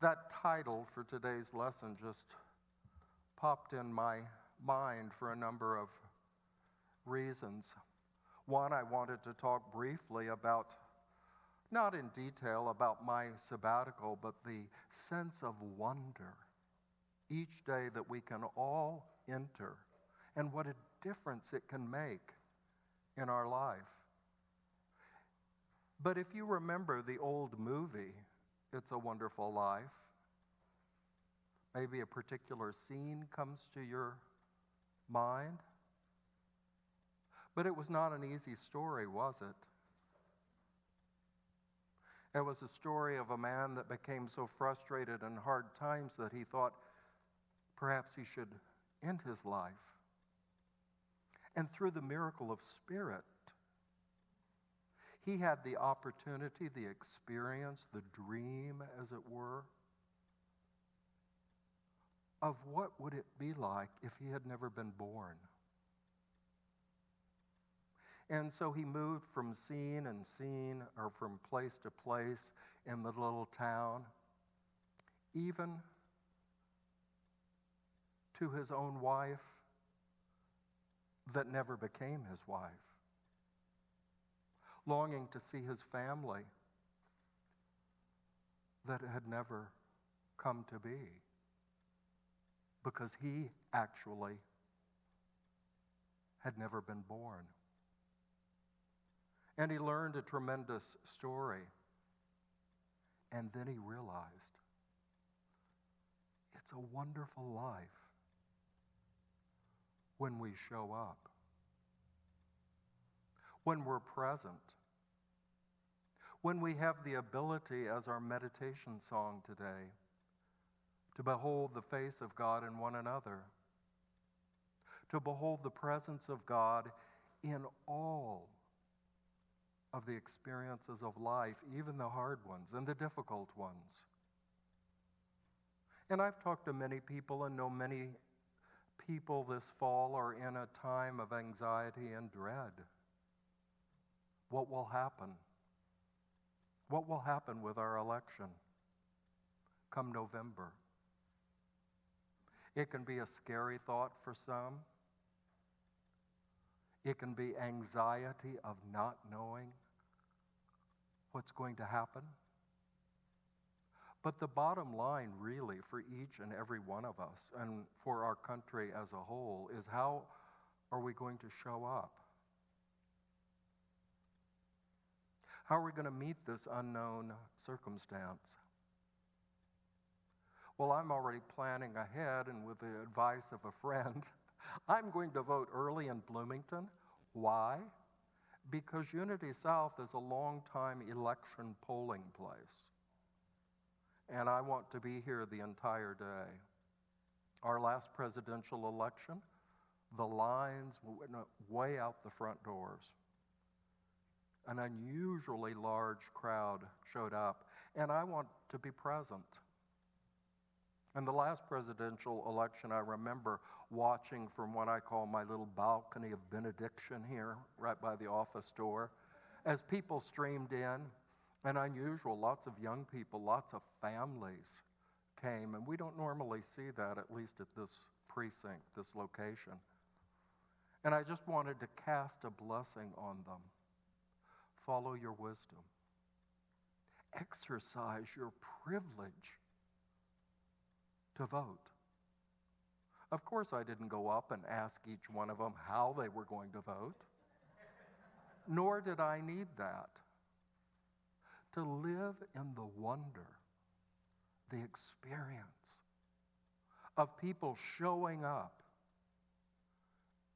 That title for today's lesson just popped in my mind for a number of reasons. One, I wanted to talk briefly about, not in detail about my sabbatical, but the sense of wonder each day that we can all enter, and what a difference it can make in our life. But if you remember the old movie, It's a Wonderful Life, maybe a particular scene comes to your mind. But it was not an easy story, was it? It was a story of a man that became so frustrated in hard times that he thought perhaps he should end his life. And through the miracle of spirit, he had the opportunity, the experience, the dream, as it were, of what would it be like if he had never been born. And so he moved from scene and scene, or from place to place in the little town, even to his own wife that never became his wife, longing to see his family that had never come to be, because he actually had never been born. And he learned a tremendous story. And then he realized it's a wonderful life when we show up, when we're present, when we have the ability, as our meditation song today, to behold the face of God in one another, to behold the presence of God in all of the experiences of life, even the hard ones and the difficult ones. And I've talked to many people and know many people this fall are in a time of anxiety and dread. What will happen? What will happen with our election come November? It can be a scary thought for some. It can be anxiety of not knowing what's going to happen. But the bottom line, really, for each and every one of us, and for our country as a whole, is how are we going to show up? How are we going to meet this unknown circumstance? Well, I'm already planning ahead, and with the advice of a friend, I'm going to vote early in Bloomington. Why? Because Unity South is a long-time election polling place. And I want to be here the entire day. Our last presidential election, the lines went way out the front doors. An unusually large crowd showed up, and I want to be present. In the last presidential election, I remember watching from what I call my little balcony of benediction here, right by the office door, as people streamed in, and unusual, lots of young people, lots of families came, and we don't normally see that, at least at this precinct, this location. And I just wanted to cast a blessing on them. Follow your wisdom. Exercise your privilege to vote. Of course, I didn't go up and ask each one of them how they were going to vote, nor did I need that. To live in the wonder, the experience of people showing up,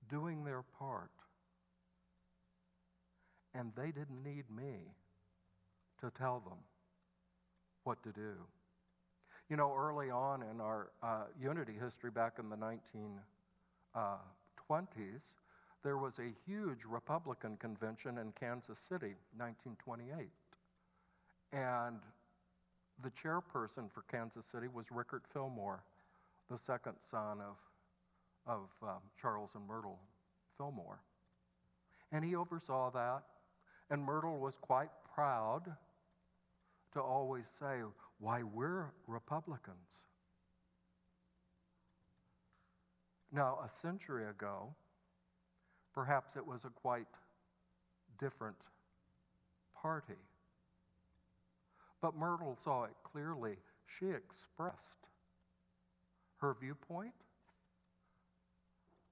doing their part, and they didn't need me to tell them what to do. You know, early on in our Unity history, back in the 1920s, there was a huge Republican convention in Kansas City, 1928. And the chairperson for Kansas City was Rickert Fillmore, the second son of Charles and Myrtle Fillmore. And he oversaw that, and Myrtle was quite proud to always say why we're Republicans. Now, a century ago, perhaps it was a quite different party. But Myrtle saw it clearly. She expressed her viewpoint,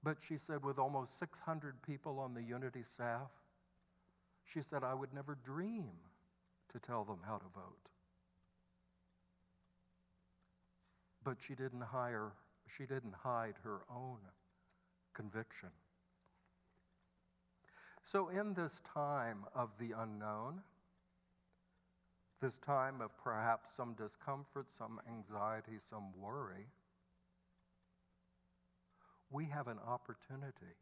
but she said with almost 600 people on the Unity staff, she said, I would never dream to tell them how to vote. But she didn't hide her own conviction. So in this time of the unknown, this time of perhaps some discomfort, some anxiety, some worry, we have an opportunity,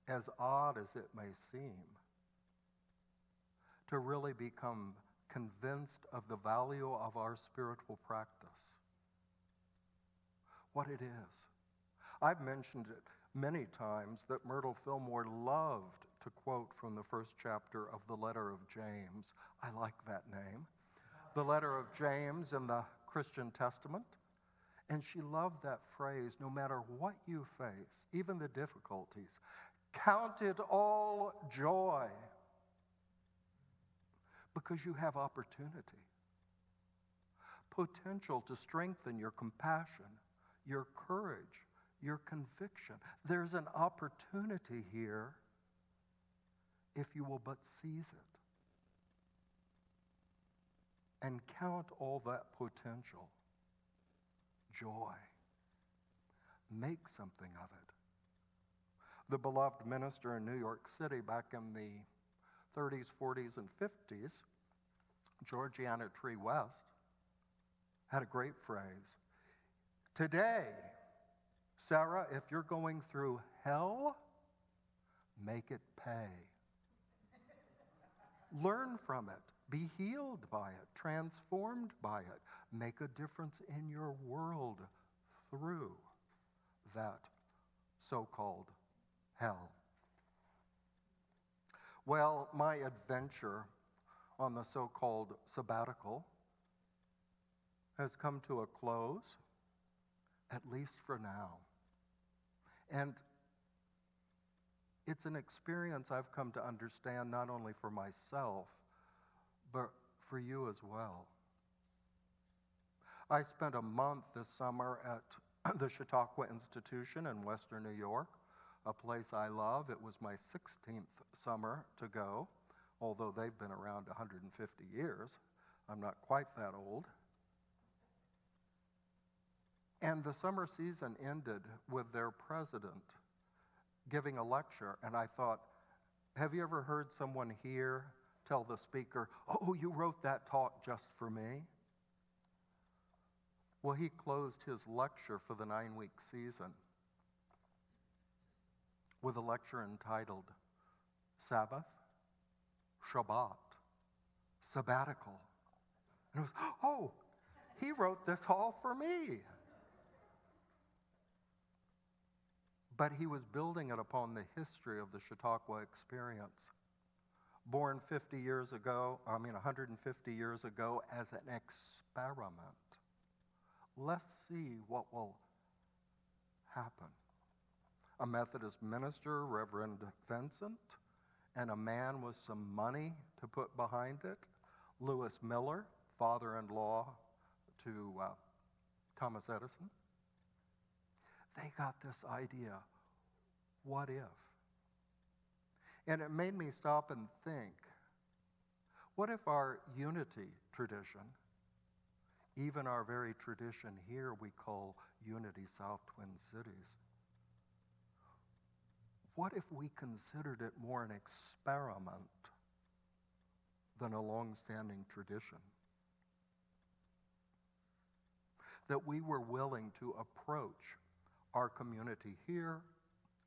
as odd as it may seem, to really become convinced of the value of our spiritual practice, what it is. I've mentioned it many times that Myrtle Fillmore loved to quote from the first chapter of the letter of James. I like that name. The letter of James in the Christian Testament. And she loved that phrase, no matter what you face, even the difficulties, count it all joy, because you have opportunity, potential to strengthen your compassion, your courage, your conviction. There's an opportunity here if you will but seize it and count all that potential joy. Make something of it. The beloved minister in New York City back in the 30s, 40s, and 50s, Georgiana Tree West, had a great phrase. Today, Sarah, if you're going through hell, make it pay. Learn from it. Be healed by it. Transformed by it. Make a difference in your world through that so-called hell. Well, my adventure on the so-called sabbatical has come to a close, at least for now. And it's an experience I've come to understand not only for myself, but for you as well. I spent a month this summer at the Chautauqua Institution in Western New York, a place I love. It was my 16th summer to go, although they've been around 150 years. I'm not quite that old. And the summer season ended with their president giving a lecture, and I thought, have you ever heard someone here tell the speaker, oh, you wrote that talk just for me? Well, he closed his lecture for the 9-week season with a lecture entitled Sabbath, Shabbat, Sabbatical. And it was, oh, he wrote this all for me. But he was building it upon the history of the Chautauqua experience. Born 150 years ago as an experiment. Let's see what will happen. A Methodist minister, Reverend Vincent, and a man with some money to put behind it, Lewis Miller, father-in-law to Thomas Edison. They got this idea, what if? And it made me stop and think, what if our unity tradition, even our very tradition here we call Unity South Twin Cities, what if we considered it more an experiment than a long-standing tradition? That we were willing to approach our community here,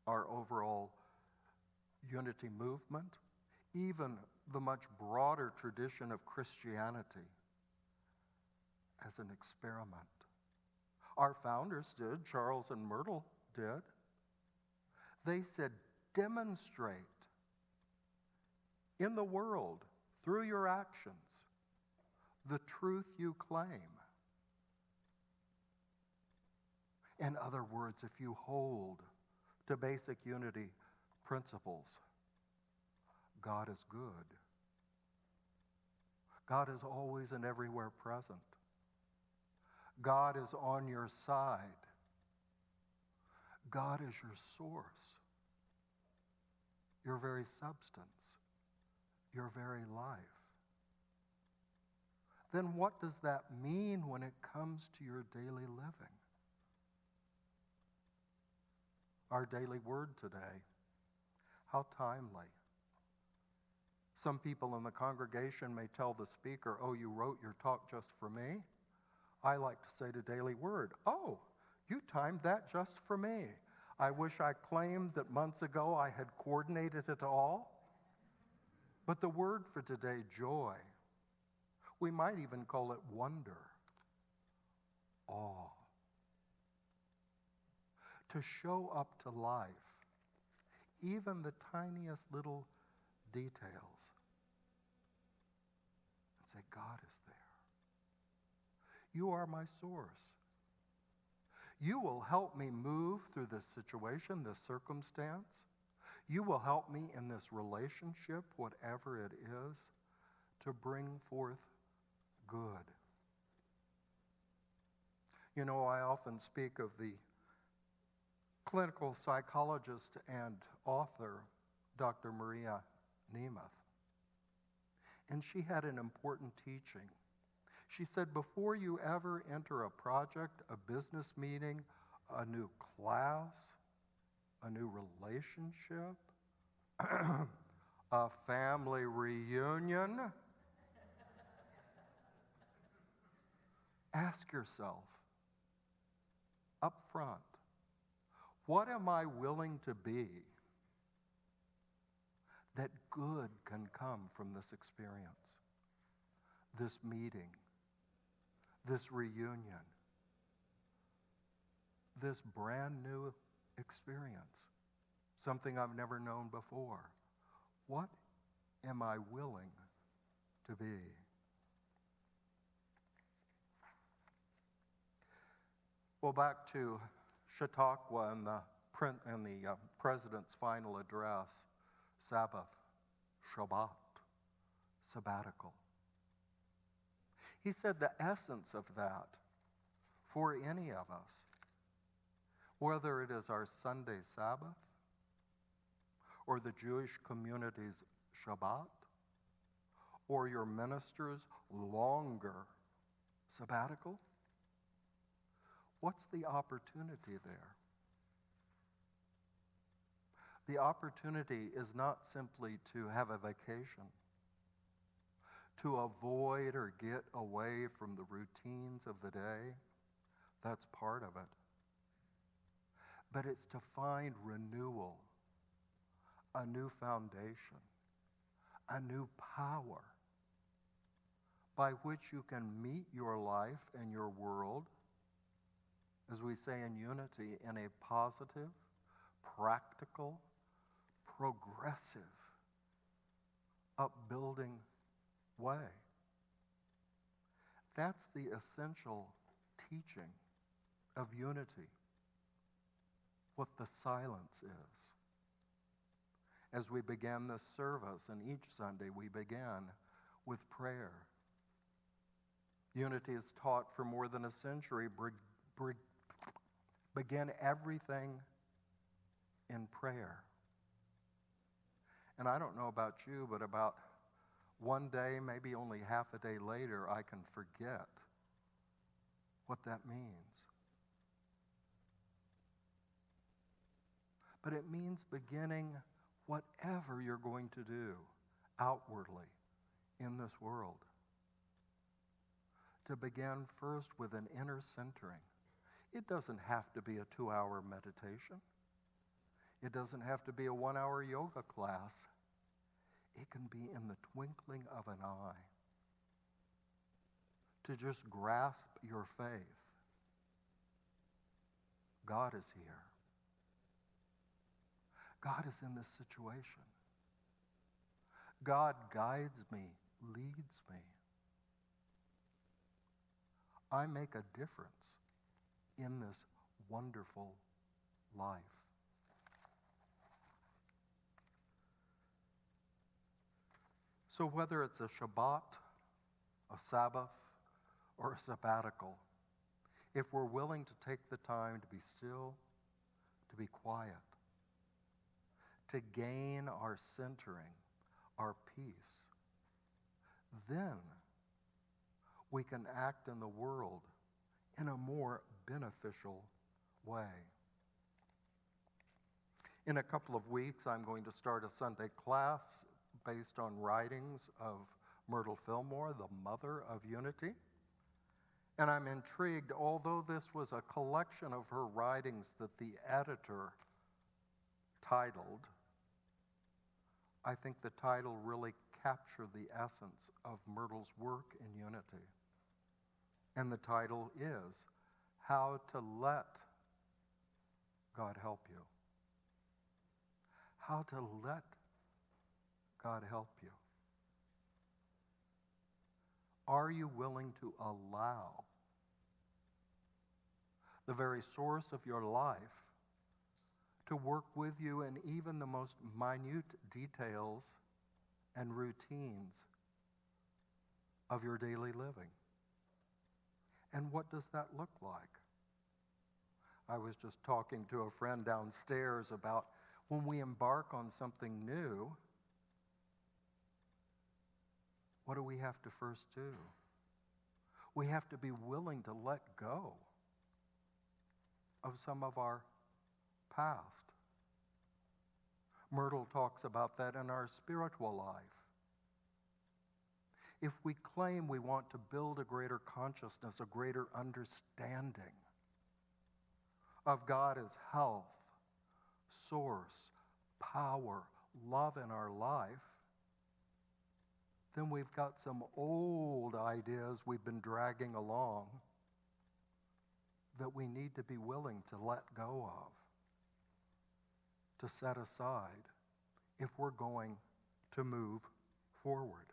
our overall unity movement, even the much broader tradition of Christianity as an experiment. Our founders did, Charles and Myrtle did. They said, demonstrate in the world, through your actions, the truth you claim. In other words, if you hold to basic unity principles, God is good. God is always and everywhere present. God is on your side. God is your source, your very substance, your very life. Then what does that mean when it comes to your daily living? Our daily word today, how timely. Some people in the congregation may tell the speaker, "Oh, you wrote your talk just for me?" I like to say to Daily Word, "Oh, you timed that just for me. I wish I claimed that months ago I had coordinated it all." But the word for today, joy, we might even call it wonder, awe. To show up to life, even the tiniest little details, and say, God is there. You are my source. You will help me move through this situation, this circumstance. You will help me in this relationship, whatever it is, to bring forth good. You know, I often speak of the clinical psychologist and author, Dr. Maria Nemeth. And she had an important teaching. She said, before you ever enter a project, a business meeting, a new class, a new relationship, a family reunion, ask yourself up front, what am I willing to be that good can come from this experience, this meeting, this reunion, this brand new experience, something I've never known before? What am I willing to be? Well, back to Chautauqua and the president's final address, Sabbath, Shabbat, sabbatical. He said the essence of that for any of us, whether it is our Sunday Sabbath or the Jewish community's Shabbat or your minister's longer sabbatical, what's the opportunity there? The opportunity is not simply to have a vacation, to avoid or get away from the routines of the day. That's part of it. But it's to find renewal, a new foundation, a new power by which you can meet your life and your world, as we say in unity, in a positive, practical, progressive, upbuilding way. That's the essential teaching of unity, what the silence is. As we began this service, and each Sunday we began with prayer. Unity is taught for more than a century. Begin everything in prayer. And I don't know about you, but about one day, maybe only half a day later, I can forget what that means. But it means beginning whatever you're going to do outwardly in this world. To begin first with an inner centering. It doesn't have to be a 2-hour meditation. It doesn't have to be a 1-hour yoga class. It can be in the twinkling of an eye. To just grasp your faith. God is here. God is in this situation. God guides me, leads me. I make a difference in this wonderful life. So whether it's a Shabbat, a Sabbath, or a sabbatical, if we're willing to take the time to be still, to be quiet, to gain our centering, our peace, then we can act in the world in a more beneficial way. In a couple of weeks, I'm going to start a Sunday class based on writings of Myrtle Fillmore, the mother of unity. And I'm intrigued, although this was a collection of her writings that the editor titled, I think the title really captured the essence of Myrtle's work in unity. And the title is, How to Let God Help You. How to let God help you. Are you willing to allow the very source of your life to work with you in even the most minute details and routines of your daily living? And what does that look like? I was just talking to a friend downstairs about when we embark on something new, what do we have to first do? We have to be willing to let go of some of our past. Myrtle talks about that in our spiritual life. If we claim we want to build a greater consciousness, a greater understanding of God as health, source, power, love in our life, then we've got some old ideas we've been dragging along that we need to be willing to let go of, to set aside, if we're going to move forward.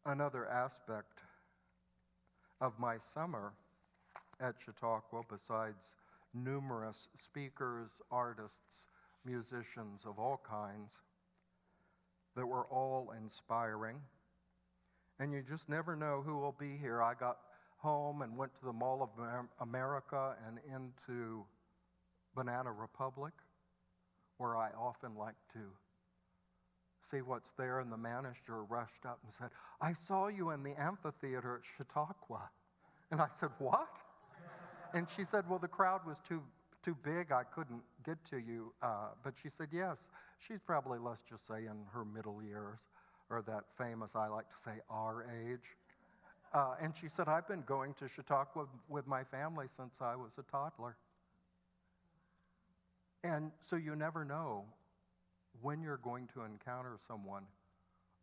Another aspect of my summer at Chautauqua, besides numerous speakers, artists, musicians of all kinds that were all inspiring, and you just never know who will be here. I got home and went to the Mall of America and into Banana Republic, where I often like to see what's there, and the manager rushed up and said, "I saw you in the amphitheater at Chautauqua." And I said, "What?" And she said, "Well, the crowd was too big. I couldn't get to you." But she said, "Yes, she's probably, let's just say, in her middle years, or that famous, I like to say, our age." And she said, "I've been going to Chautauqua with my family since I was a toddler." And so you never know when you're going to encounter someone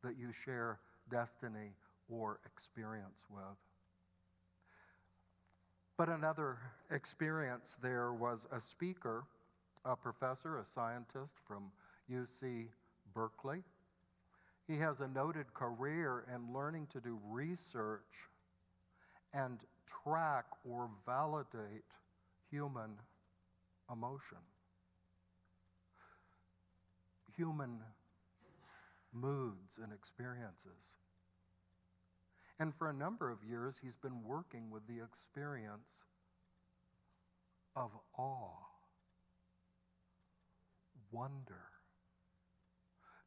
that you share destiny or experience with. But another experience there was a speaker, a professor, a scientist from UC Berkeley. He has a noted career in learning to do research and track or validate human emotion, human moods and experiences. And for a number of years, he's been working with the experience of awe, wonder,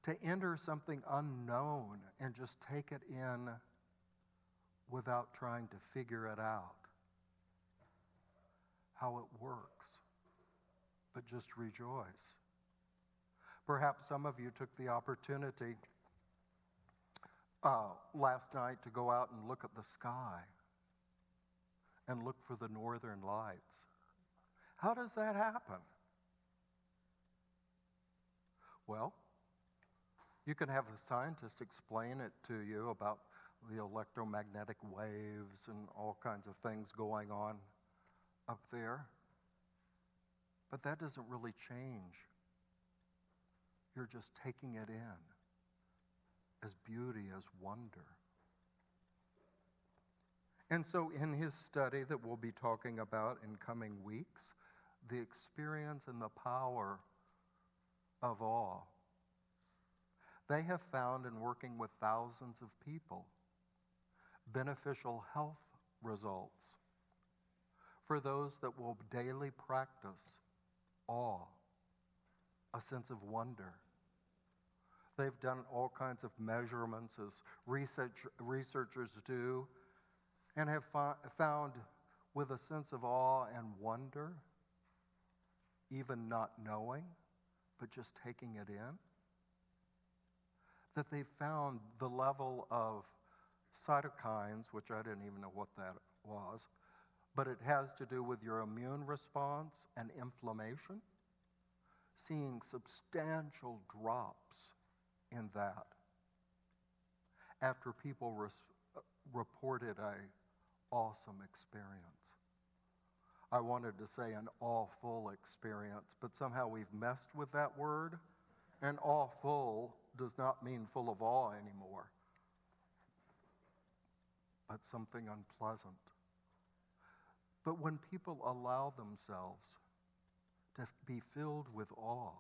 to enter something unknown and just take it in without trying to figure it out, how it works, but just rejoice. Perhaps some of you took the opportunity last night to go out and look at the sky and look for the northern lights. How does that happen? Well, you can have a scientist explain it to you about the electromagnetic waves and all kinds of things going on up there. But that doesn't really change You're just taking it in as beauty, as wonder. And so in his study that we'll be talking about in coming weeks, the experience and the power of awe, they have found in working with thousands of people beneficial health results for those that will daily practice awe, a sense of wonder. They've done all kinds of measurements, as researchers do, and have found with a sense of awe and wonder, even not knowing, but just taking it in, that they've found the level of cytokines, which I didn't even know what that was, but it has to do with your immune response and inflammation, seeing substantial drops in that after people reported an awesome experience. I wanted to say an awful experience, but somehow we've messed with that word, and awful does not mean full of awe anymore, but something unpleasant. But when people allow themselves to be filled with awe,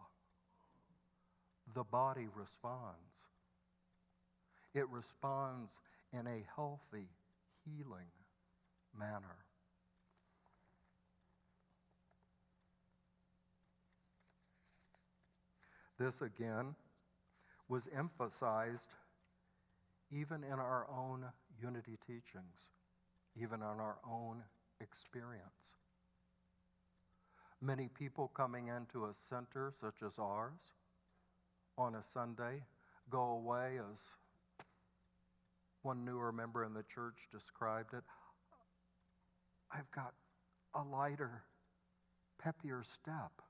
the body responds. It responds in a healthy, healing manner. This, again, was emphasized even in our own unity teachings, even on our own experience. Many people coming into a center such as ours on a Sunday go away, as one newer member in the church described it, I've got a lighter, peppier step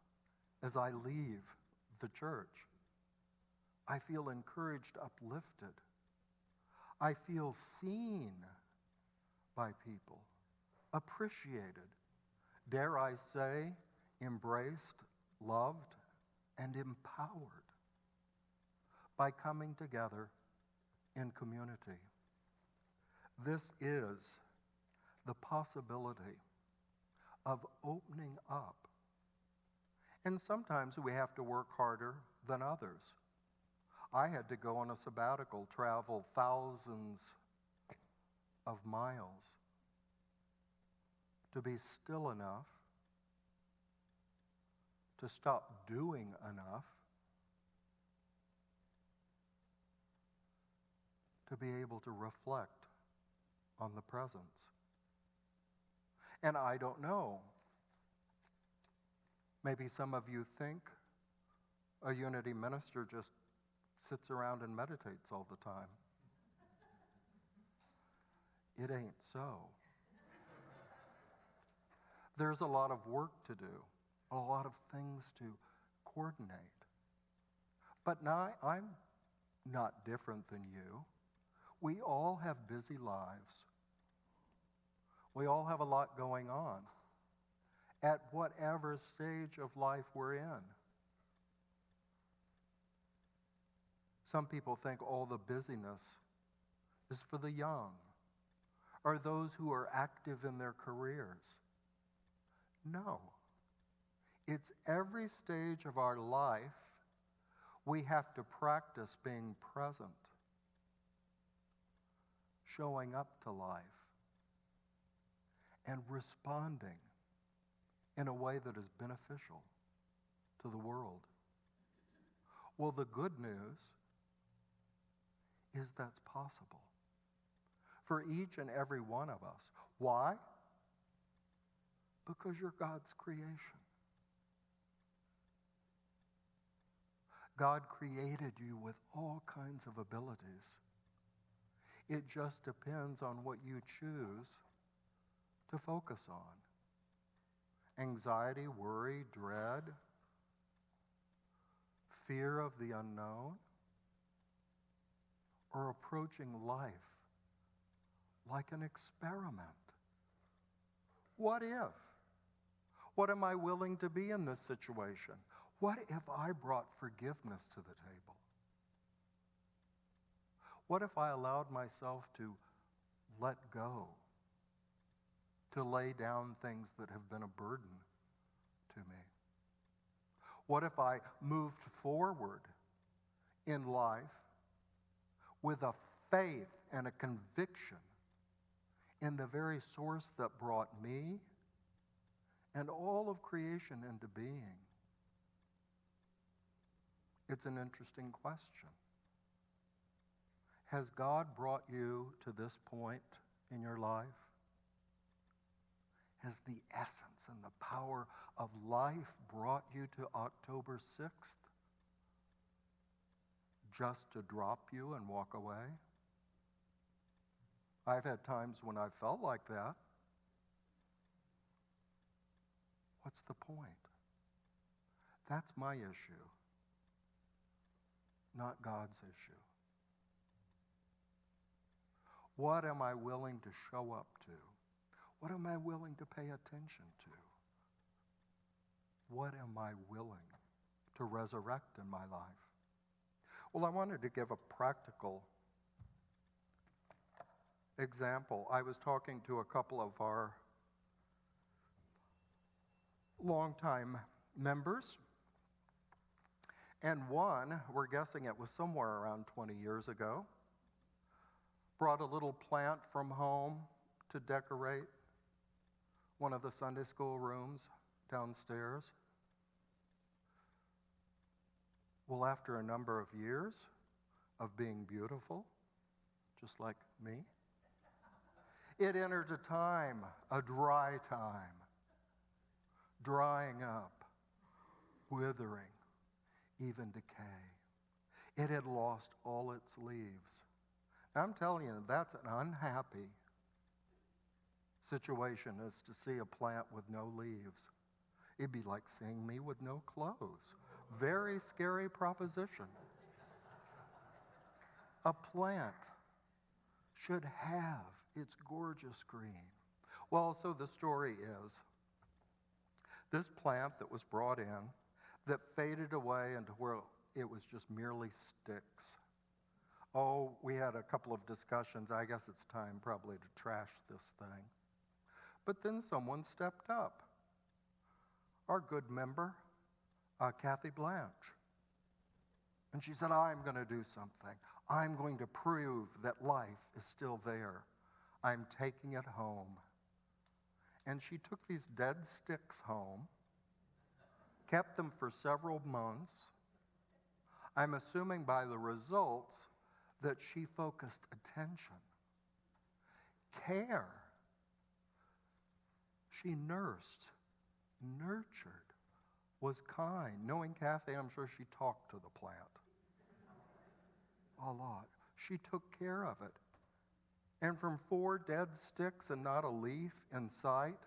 as I leave the church. I feel encouraged, uplifted. I feel seen by people, appreciated, dare I say, embraced, loved, and empowered by coming together in community. This is the possibility of opening up. And sometimes we have to work harder than others. I had to go on a sabbatical, travel thousands of miles to be still enough, to stop doing enough, to be able to reflect on the presence. And I don't know, maybe some of you think a unity minister just sits around and meditates all the time. It ain't so. There's a lot of work to do, a lot of things to coordinate. But now I'm not different than you. We all have busy lives. We all have a lot going on at whatever stage of life we're in. Some people think all the busyness is for the young or those who are active in their careers. No. It's every stage of our life we have to practice being present, showing up to life, and responding in a way that is beneficial to the world. Well, the good news is that's possible for each and every one of us. Why? Because you're God's creation. God created you with all kinds of abilities. It just depends on what you choose to focus on. Anxiety, worry, dread, fear of the unknown, or approaching life like an experiment. What if? What am I willing to be in this situation? What if I brought forgiveness to the table? What if I allowed myself to let go, to lay down things that have been a burden to me? What if I moved forward in life with a faith and a conviction in the very source that brought me and all of creation into being? It's an interesting question. Has God brought you to this point in your life? Has the essence and the power of life brought you to October 6th just to drop you and walk away? I've had times when I felt like that. What's the point? That's my issue, not God's issue. What am I willing to show up to? What am I willing to pay attention to? What am I willing to resurrect in my life? Well, I wanted to give a practical example. I was talking to a couple of our longtime members, and one, we're guessing it was somewhere around 20 years ago, brought a little plant from home to decorate one of the Sunday school rooms downstairs. Well, after a number of years of being beautiful, just like me, it entered a time, a dry time, drying up, withering, even decay. It had lost all its leaves. I'm telling you, that's an unhappy situation, is to see a plant with no leaves. It'd be like seeing me with no clothes. Very scary proposition. A plant should have its gorgeous green. Well, so the story is, this plant that was brought in, that faded away into where it was just merely sticks. Oh, we had a couple of discussions. I guess it's time probably to trash this thing. But then someone stepped up. Our good member, Kathy Blanche. And she said, I'm going to do something. I'm going to prove that life is still there. I'm taking it home. And she took these dead sticks home, kept them for several months. I'm assuming by the results that she focused attention, care. She nursed, nurtured, was kind. Knowing Kathy, I'm sure she talked to the plant a lot. She took care of it. And from 4 dead sticks and not a leaf in sight,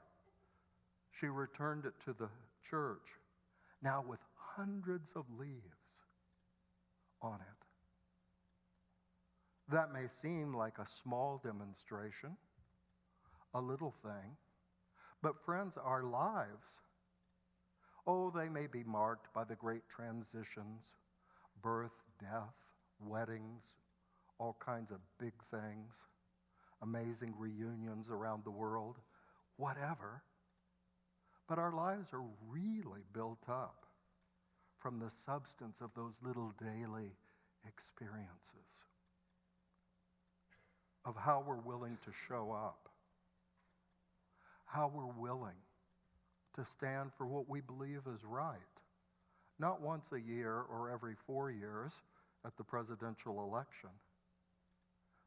she returned it to the church, now with hundreds of leaves on it. That may seem like a small demonstration, a little thing, but friends, our lives, oh, they may be marked by the great transitions, birth, death, weddings, all kinds of big things, amazing reunions around the world, whatever. But our lives are really built up from the substance of those little daily experiences, of how we're willing to show up, how we're willing to stand for what we believe is right, not once a year or every 4 years at the presidential election,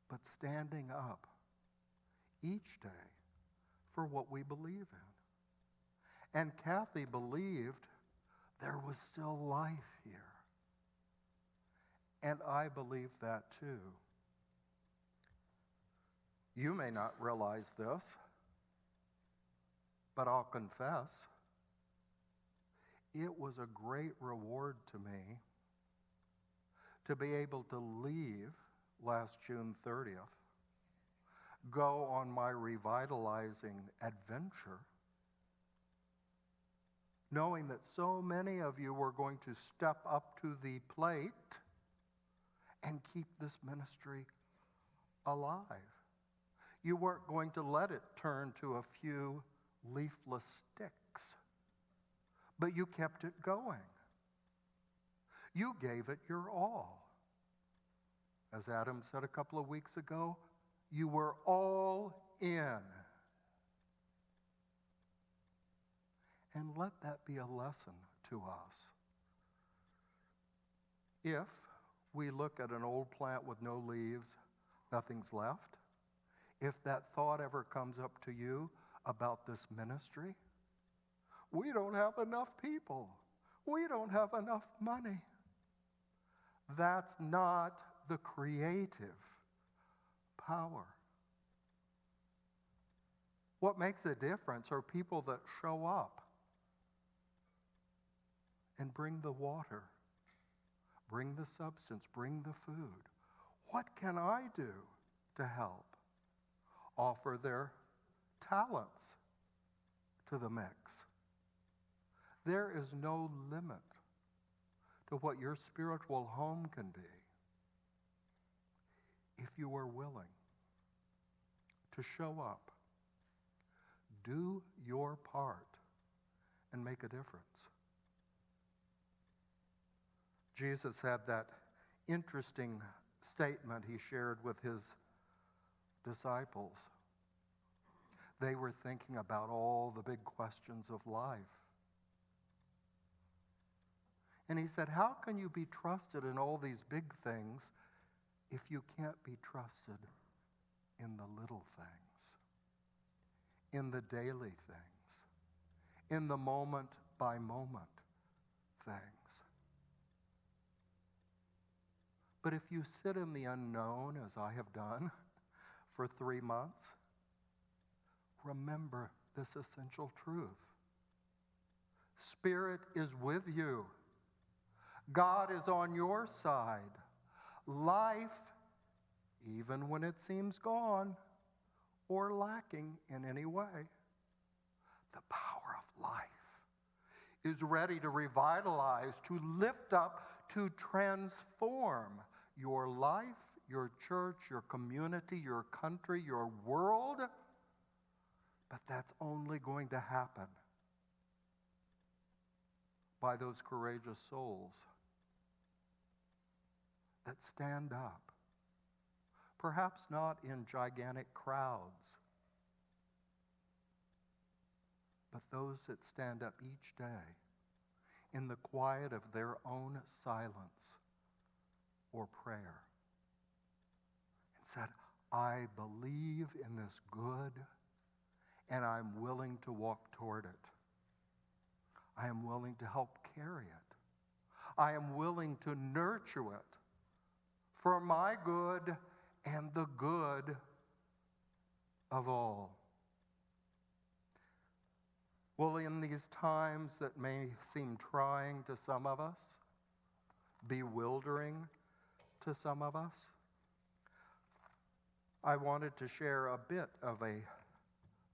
but standing up each day for what we believe in. And Kathy believed there was still life here. And I believe that too. You may not realize this, but I'll confess, it was a great reward to me to be able to leave last June 30th, go on my revitalizing adventure knowing that so many of you were going to step up to the plate and keep this ministry alive. You weren't going to let it turn to a few leafless sticks, but you kept it going. You gave it your all. As Adam said a couple of weeks ago, you were all in. And let that be a lesson to us. If we look at an old plant with no leaves, nothing's left. If that thought ever comes up to you about this ministry, we don't have enough people. We don't have enough money. That's not the creative power. What makes a difference are people that show up and bring the water, bring the substance, bring the food. What can I do to help? Offer their talents to the mix. There is no limit to what your spiritual home can be if you are willing to show up, do your part, and make a difference. Jesus had that interesting statement he shared with his disciples. They were thinking about all the big questions of life. And he said, how can you be trusted in all these big things if you can't be trusted in the little things, in the daily things, in the moment-by-moment things? But if you sit in the unknown, as I have done for 3 months, remember this essential truth. Spirit is with you. God is on your side. Life, even when it seems gone or lacking in any way, the power of life is ready to revitalize, to lift up, to transform your life, your church, your community, your country, your world. But that's only going to happen by those courageous souls that stand up, perhaps not in gigantic crowds, but those that stand up each day in the quiet of their own silence or prayer and said, I believe in this good and I'm willing to walk toward it. I am willing to help carry it. I am willing to nurture it for my good and the good of all. Well, in these times that may seem trying to some of us, bewildering to some of us, I wanted to share a bit of a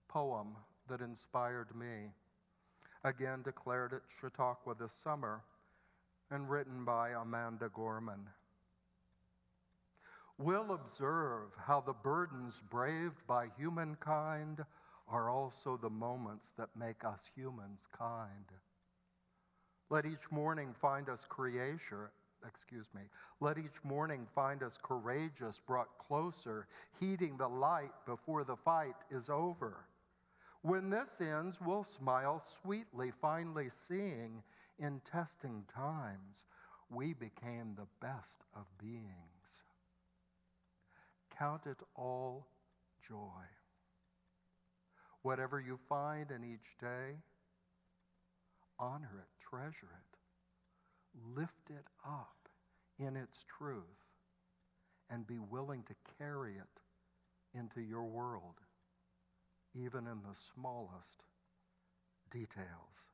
poem that inspired me. Again, declared at Chautauqua this summer and written by Amanda Gorman. We'll observe how the burdens braved by humankind are also the moments that make us humans kind. Let each morning find us Let each morning find us courageous, brought closer, heeding the light before the fight is over. When this ends, we'll smile sweetly, finally seeing in testing times we became the best of beings. Count it all joy. Whatever you find in each day, honor it, treasure it, lift it up in its truth, and be willing to carry it into your world, even in the smallest details.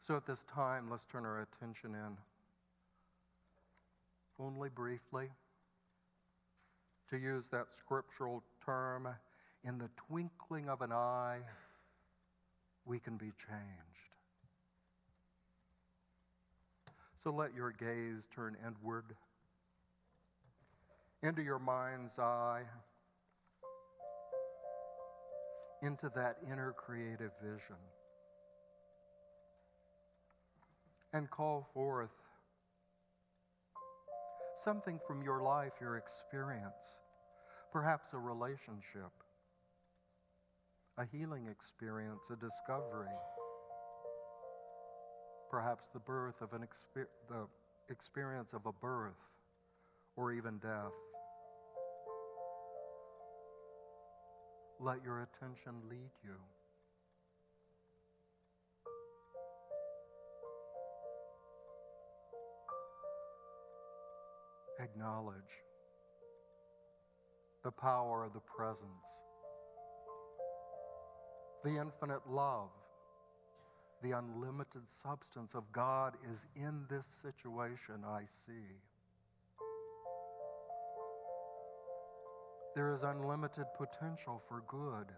So at this time, let's turn our attention in, only briefly, to use that scriptural term, in the twinkling of an eye, we can be changed. So let your gaze turn inward, into your mind's eye, into that inner creative vision, and call forth something from your life, your experience, perhaps a relationship, a healing experience, a discovery, perhaps the birth of the experience of a birth or even death. Let your attention lead you. Acknowledge the power of the presence, the infinite love, the unlimited substance of God is in this situation I see. There is unlimited potential for good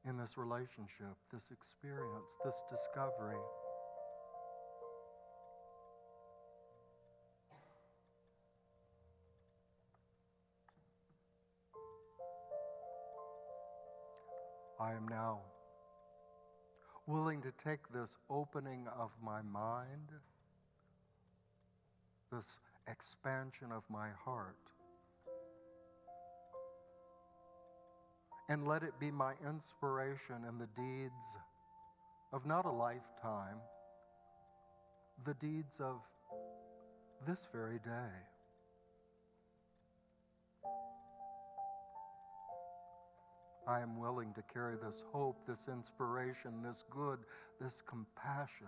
in this relationship, this experience, this discovery. I am now willing to take this opening of my mind, this expansion of my heart, and let it be my inspiration in the deeds of not a lifetime, the deeds of this very day. I am willing to carry this hope, this inspiration, this good, this compassion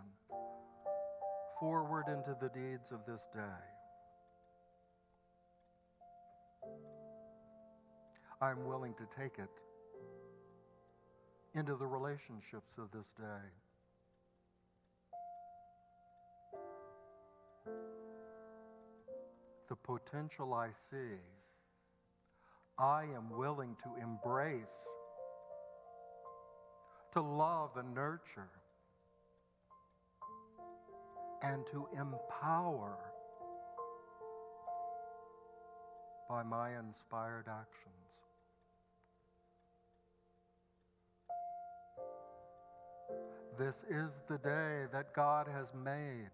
forward into the deeds of this day. I am willing to take it into the relationships of this day. The potential I see, I am willing to embrace, to love and nurture, and to empower by my inspired actions. This is the day that God has made,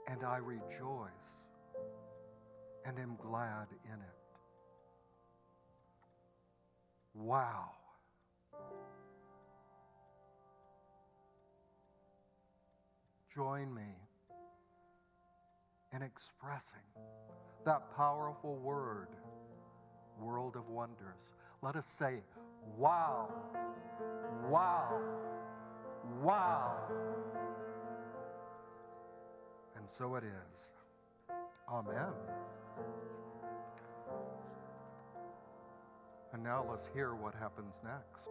and I rejoice and am glad in it. Wow. Join me in expressing that powerful word, world of wonders. Let us say, wow, wow, wow. And so it is. Amen. And now let's hear what happens next.